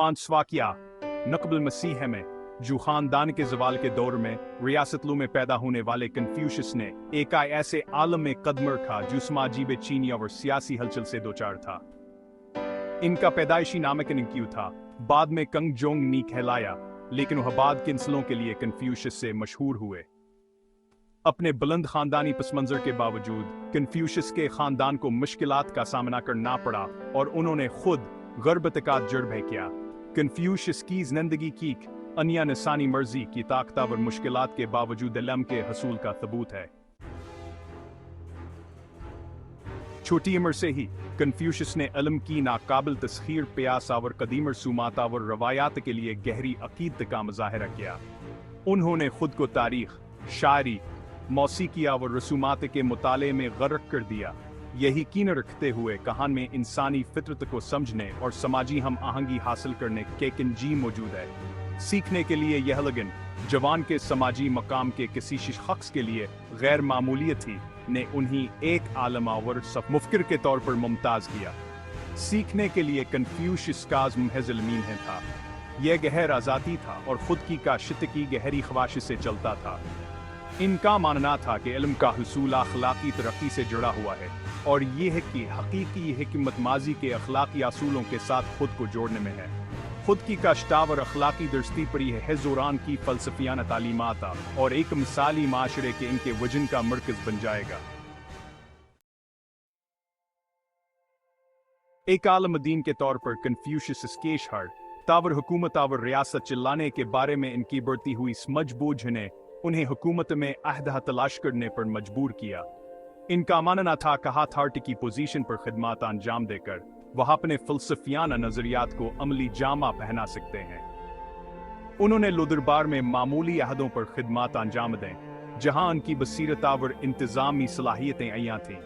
पांचवा क्या नकबुल मसीह में जो खानदान के जवाल के दौर में रियासतलू में पैदा होने वाले कन्फ्यूशियस ने एक ऐसे आलम में कदम रखा जो समाजी बेचैनी और सियासी हलचल से दो चार था। इनका पैदाइशी नामकरण क्यों था बाद में कंग जोंग नी कहलाया, लेकिन वह बाद के नस्लों के लिए कन्फ्यूशियस से मशहूर हुए। अपने बुलंद खानदानी पसमंजर के बावजूद कन्फ्यूशियस के खानदान को मुश्किलात का सामना करना पड़ा और उन्होंने खुद गर्बतकात जड़ किया। कन्फ्यूशियस की जिंदगी की अन्य इंसानी मर्जी की ताकतवर मुश्किलात के बावजूद इल्म के हसूल का सबूत है। छोटी उम्र से ही कन्फ्यूशियस ने इल्म की नाकाबिल तस्खीर प्यास और कदीम रसूमात और रवायात के लिए गहरी अकीदत का मुजाहरा किया। उन्होंने खुद को तारीख, शायरी, मौसीकी और रसूमात के मुताले में गर्क कर दिया, यही यकीन रखते हुए कहान में इंसानी फितरत को समझने और समाजी हम आहंगी हासिल करने के कंजी मौजूद है। सीखने के लिए यह लगन जवान के समाजी मकाम के किसी शख्स के लिए गैर मामूली थी ने उन्हें एक आलम और मुफक्किर के तौर पर मुमताज किया। सीखने के लिए कन्फ्यूशियस का आज़्म महज इल्मीन है था, यह गहर आज़ादी था और खुद की काशित की गहरी ख्वाहिश से चलता था। इनका मानना था कि इल्म का हुसूल अखलाकी तरक्की से जुड़ा हुआ है और यह है कि हकीकी हिकमत माजी के अखलाकी असूलों के साथ खुद को जोड़ने में है। खुद की काश्तावर अखलाकी दरस्ती पर यह हैज़ोरान की फलसफियाना तालीमात और एक मिसाली माशरे के इनके वजन का मरकज बन जाएगा। एक आलम दीन के तौर पर कन्फ्यूशियस स्केश हर्ड तावर हुकूमत और रियासत चिल्लाने के बारे में इनकी बढ़ती हुई समझ बूझ ने उन्हें हुकूमत में अहदा तलाश करने पर मजबूर किया। इनका मानना था कि अथॉरिटी की पोजीशन पर खिदमत अंजाम देकर वह अपने फलसफियाना नजरियात को अमली जामा पहना सकते हैं। उन्होंने लोदरबार में मामूली अहदों पर खिदमत अंजाम दें जहां उनकी बसीरत और इंतजामी सलाहियतें अय्या थीं।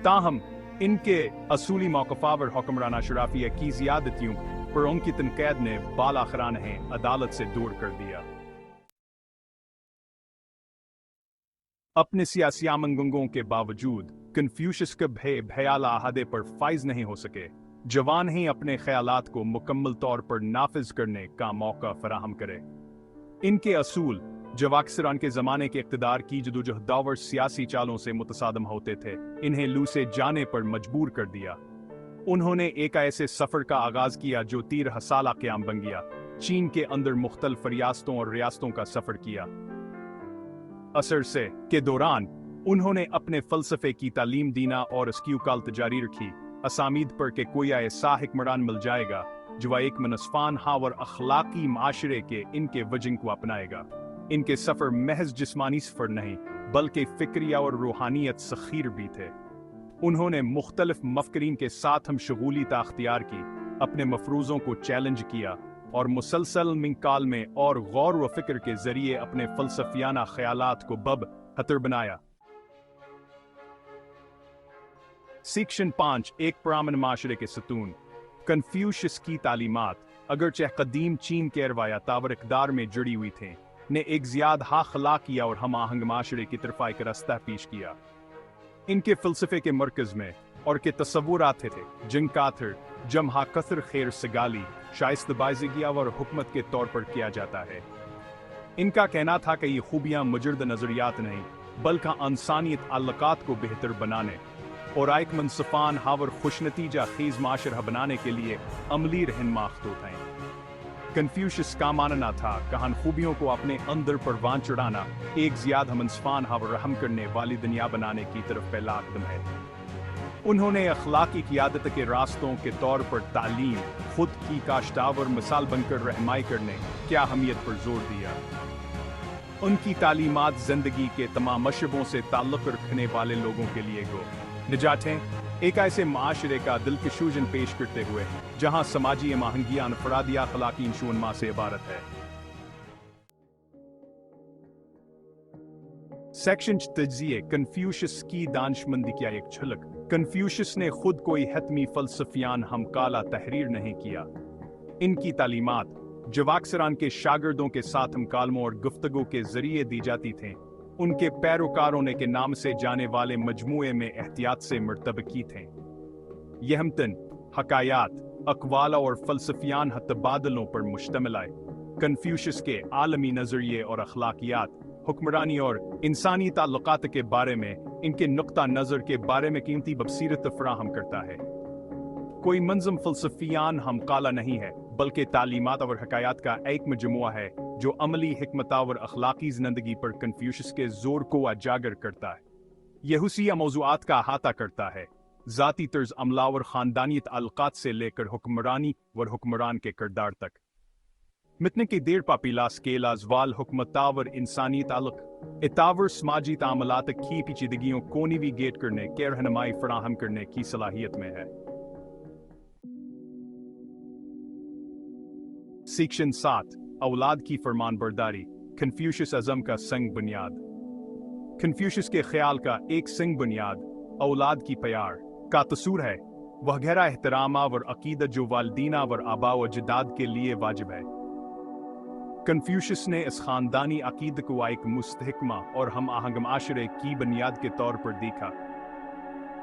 ताहम इनके असूली मौक़िफ़ हुक्मराना शराफिया की ज़ियादतियों पर उनकी तनक़ीद ने बालाखरान अदालत से दूर कर दिया। अपने सियासी आमंगों के बावजूद कन्फ्यूशियस के भयाला अहदे पर फाइज नहीं हो सके। जवान ही अपने ख्यालात को मुकम्मल तौर पर नाफिज करने का मौका फराहम करे। इनके असूल जवाक्सरान के ज़माने के इक़्तिदार की जदोजहद सियासी चालों से मुतसादम होते थे, इन्हें लू से जाने पर मजबूर कर दिया। उन्होंने एक ऐसे सफ़र का आगाज़ किया जो 13 साल क़याम बन गया। चीन के अंदर मुख्तलिफ रियासतों और रियासतों का सफ़र किया। असर से के दौरान उन्होंने अपने फ़लसफ़े की तालीम दीना और इसकी वकालत जारी रखी, असामीद पर के कोई ऐसा हिक्मरान मिल जाएगा जो एक मनसफान और अखलाकी माशरे के इनके वजन को अपनाएगा। इनके सफ़र महज जिस्मानी सफ़र नहीं बल्कि फ़िक्रिया और रूहानियत सखीर भी थे। उन्होंने मुख्तलिफ मफ़करीन के साथ हम शगूलियत अख्तियार की, अपने मफरूज़ों को चैलेंज किया और मुसलसल मिंकाल में और गौर व फिक्र के जरिए अपने फलसफियाना ख्यालात को बब हतर बनाया। सेक्शन 5 एक पुरान माशरे के सतून। कन्फ्यूशियस की तालीमात अगरचे कदीम चीन के रवायात और इक़दार में जुड़ी हुई थे, ने एक ज़्यादा अखलाकी और हम आहंग माशरे की तरफ एक रास्ता पेश किया। इनके फ़लसफ़े के मरकज़ में और के तस्वुरात थे जिनकाथर जमहा कसर खैर सगाली शाइस्तबाज़गी और हुकमत के तौर पर किया जाता है। इनका कहना था कि ये खूबियाँ मुजरद नज़रियात नहीं बल्कि इंसानियत अल्लाक़ात को बेहतर बनाने और एक मनसफान और खुशनतीजा खेज़ माशरा बनाने के लिए अमली रहनुमा मखतूत हैं। कन्फ्यूशियस का मानना था कि हन खूबियों को अपने अंदर परवान चढ़ाना एक ज़्यादा मनसफान और रहम करने वाली दुनिया बनाने की तरफ पहला कदम है। उन्होंने अखलाकी क़ियादत के रास्तों के तौर पर तालीम, खुद की काश्तावर मिसाल बनकर रहनुमाई करने की अहमियत पर जोर दिया। उनकी तालीमात ज़िंदगी के तमाम मशरबों से ताल्लुक़ रखने वाले लोगों के लिए गो निजातें एक ऐसे माशरे का दिलकशूजन पेश करते हुए जहां समाजी माहंगियां अनफरादी अखलाकी इंशोनमा से इबारत है। सेक्शन तज्जिए कन्फ्यूशियस की दानशमंदी की एक झलक। कन्फ्यूशियस ने खुद कोई हतमी फलसफियान हमकाला तहरीर नहीं किया। इनकी तालीमात जवाक्सरान के शागिर्दों के साथ हमकालमों और गुफ्तगू के जरिए दी जाती थीं। उनके पैरोकारों ने के नाम से जाने वाले मजमूए में एहतियात से मर्तबकी थे। यहमतन, हकायात, अकवाला और फ़लसफ़ियान तबादलों पर मुश्तमिल आए। कन्फ्यूशियस के आलमी नज़रिए और अखलाकियात, हुक्मरानी और इंसानी ताल्लुकात के बारे में इनके नुक्ता नज़र के बारे में कीमती बसीरत फराहम करता है। कोई मंज़म फ़लसफ़ियान हम काला नहीं है, बल्कि तालीमात और हकायात का एक मजमुआ है जो अमली हिकमत और अखलाकी ज़िंदगी पर कन्फ्यूशियस के ज़ोर को उजागर करता है। यह हुसिया मौज़ूआत का अहाता करता है, ज़ाती तर्ज अमला और ख़ानदानी ताल्लुकात से लेकर हुक्मरानी व हुक्मरान के किरदार तक। मितने की देर पापीला स्केल अज़वाल हुक्मतावर इंसानी ताल्लुक इतावर समाजी तामलात की पेचीदगियों को नेविगेट करने के रहनुमाई फराहम करने की सलाहियत में है। सेक्शन 7 औलाद की फरमानबरदारी, कन्फ्यूशियस अज़म का संग बुनियाद। कन्फ्यूशियस के ख्याल का एक संग बुनियाद औलाद की प्यार का तसूर है। वह गहरा एहतराम और अकीदत जो वालदीना और आबा व अजदाद के लिए वाजिब है। कन्फ्यूशियस ने इस खानदानी अकीद को एक मुस्तहकमा और हम आहंग माशरे की बुनियाद के तौर पर देखा।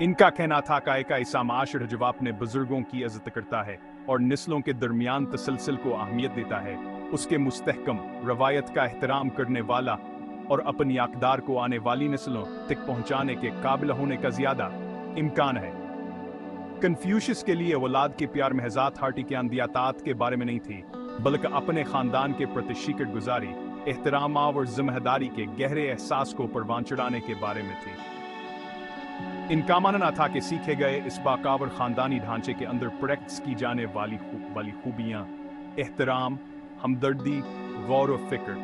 इनका कहना था कि एक ऐसा माशरा जो अपने बुजुर्गों की इज्जत करता है और नस्लों के दरमियान तसलसल को अहमियत देता है, उसके मुस्तहकम रवायत का एहतराम करने वाला और अपनी अक़दार को आने वाली नस्लों तक पहुँचाने के काबिल होने का ज़्यादा इम्कान है। कन्फ्यूशियस के लिए औलाद के प्यार महजात हार्टी के अंदियातात के बारे में नहीं थी, बल्कि अपने ख़ानदान के प्रति शिकत गुजारी, एहतराम और जिम्मेदारी के गहरे एहसास को परवान चढ़ाने के बारे में थी। इनका मानना था कि सीखे गए इस बाकावर ख़ानदानी ढांचे के अंदर प्रैक्टिस की जाने वाली खूबियाँ, एहतराम, हमदर्दी, गौर व फिक्र,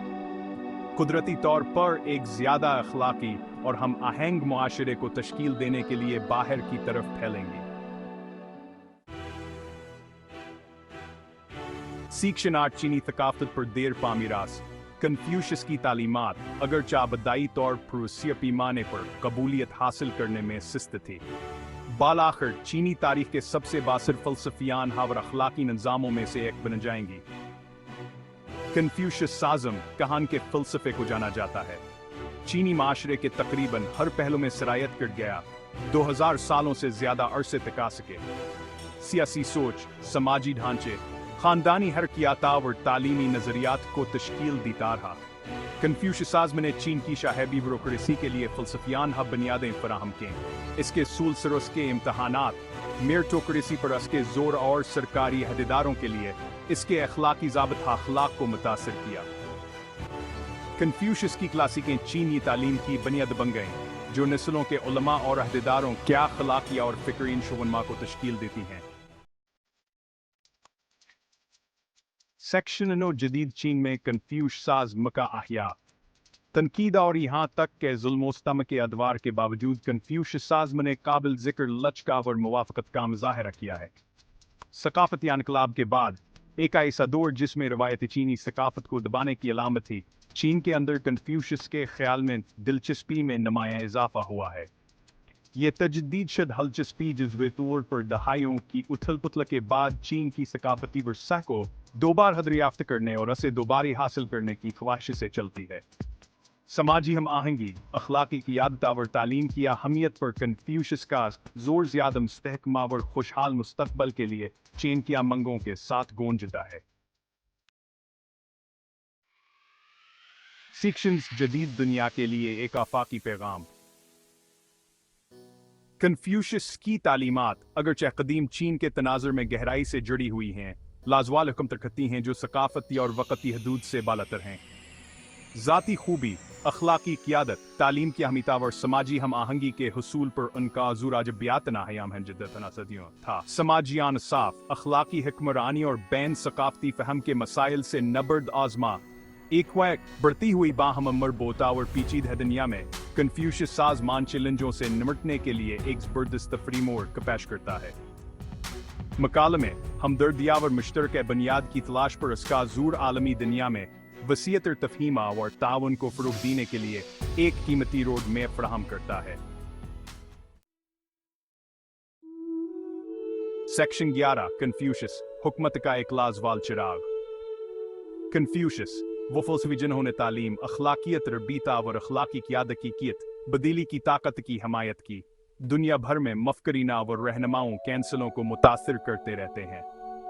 कुदरती तौर पर एक ज़्यादा अखलाकी और हम आहंग मुआशरे को तश्कील देने के लिए बाहर की तरफ फैलेंगी। सेक्शन 8 चीनी थकाफत पर देर पामीरास। कन्फ्यूशियस की तालीमात अगरचे अबदाई तौर पर वसीअ पैमाने पर कबूलियत हासिल करने में सुस्त थी, बालाखिर चीनी तारीख के सबसे बासिर फ़लसफ़ियान और अखलाकी निज़ामों में से एक बन जाएंगी। कन्फ्यूशियस साज़म कहान के फ़लसफ़े को जाना जाता है। चीनी माशरे के तकरीबन हर पहलू में सरायत कर गया, 2000 सालों से ज़्यादा अरसे तक आ सके। सियासी सोच, समाजी ढांचे, ख़ानदानी हरकियाता और तालीमी नज़रियात को तश्कील देता रहा। कन्फ्यूशियसिज़्म ने चीन की शाहबी ब्यूरोक्रेसी के लिए फ़लसफ़ियान बुनियादें फराहम की। इसके सूल सरुस के इम्तहानात, मेरिटोक्रेसी पर इसके ज़ोर और सरकारी अहदेदारों के लिए इसके अखलाकी ज़ाबिता अखलाक को मुतासिर किया। कन्फ्यूशियस की क्लासिकें चीनी तालीम की बुनियाद बन गईं, जो नस्लों के उलमा और अहदेदारों के अखलाकी और फ़िक्री शुअनमा को तश्कील देती हैं। सेक्शन 9 जदीद चीन में कन्फ्यूशियसिज़्म का अहया, तनकीद और यहाँ तक के जुल्म के अदवार के बावजूद कन्फ्यूशियसिज़्म ने काबिल ज़िक्र लचका और मुवाफ़क़त का मुज़ाहरा किया है। सकाफ़ती इनकलाब के बाद एक ऐसा दौर जिसमें रवायती चीनी सकाफ़त को दबाने की अलामत थी, चीन के अंदर कन्फ्यूशियस के ख्याल में दिलचस्पी में नुमाया इजाफा हुआ है। ये तजदीद शुदा दिलचस्पी जज़्बे तौर पर दहाइयों की उथल पुथल के बाद चीन की सकाफ़ती वर्सा को दोबारा दरियाफ्त करने और उसे दोबारा हासिल करने की ख्वाहिश से चलती है। समाजी हम आहंगी, अखलाकी क़ियादत और तालीम की अहमियत पर कन्फ्यूशियस का जोर ज़्यादा मुस्तहकम और खुशहाल मुस्तक़बल के लिए चीन की उमंगों के साथ गूंजता है। सेक्शंस जदीद दुनिया के लिए एक आफाकी पैगाम। कन्फ्यूशियस की तालीमात अगरचे कदीम चीन के तनाज़ुर में गहराई से जुड़ी हुई हैं, लाजवाल हुक्म तरकती हैं जो सकाफ़ती और वक़्ती हदूद से बालातर हैं। ज़ाती खूबी, अखलाकी क़ियादत, तालीम की अहमियत और समाजी हम आहंगी के हुसूल पर उनका ज़ोर जबियात नाहयाम है जिद्दतना सदियों था। समाजी इंसाफ, अखलाकी हिक्मरानी और बैन सकाफ़ती फ़हम के मसाइल से नबर्द आज़मा एक बढ़ती हुई बाहम मरबूता और पेचीदा दुनिया में कन्फ्यूशियस मान चैलेंजों से निमटने के लिए एक ज़बरदस्त फ्रेमवर्क पेश करता है। मकालमे हमदर्दिया और मुश्तरका बुनियाद की तलाश पर इसका ज़ोर आलमी दुनिया में वसीयत तफ़हीम और ताउन को फ़रोग़ देने के लिए एक कीमती रोड मैप फराहम करता है। सेक्शन 11 कन्फ्यूशियस हुकूमत का एक लाजवाल चिराग। कन्फ्यूशियस वो फ़लसफ़ी जिन्होंने तालीम, अखलाकियत, तरबीता और अखलाकी क़ियादत की कियत बदीली की ताकत की हमायत की, दुनिया भर में मफ़करीना और रहनुमाओं कैंसलों को मुतासिर करते रहते हैं।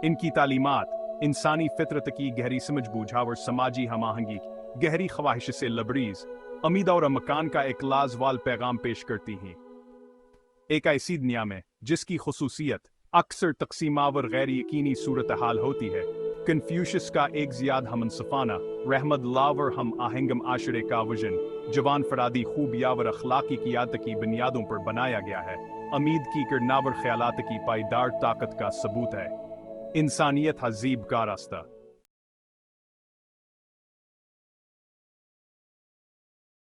ان کی تعلیمات انسانی فطرت کی گہری سمجھ بوجھ اور سماجی ہم آہنگی گہری خواہش سے لبریز امید اور مکان کا ایک لازوال پیغام پیش کرتی ہیں۔ ایک ایسی دنیا میں جس کی خصوصیت اکثر تقسیماور غیر یقینی صورتحال ہوتی ہے، کنفیوشس کا ایک زیادہ ہم منصفانہ رحمت لاور ہم آہنگم معاشرے کا وژن جوان فرادی خوبیاں اور اخلاقی قیادت کی بنیادوں پر بنایا گیا ہے، امید کی کرناور خیالات کی پائیدار طاقت کا ثبوت ہے۔ انسانیت ہذیب کا راستہ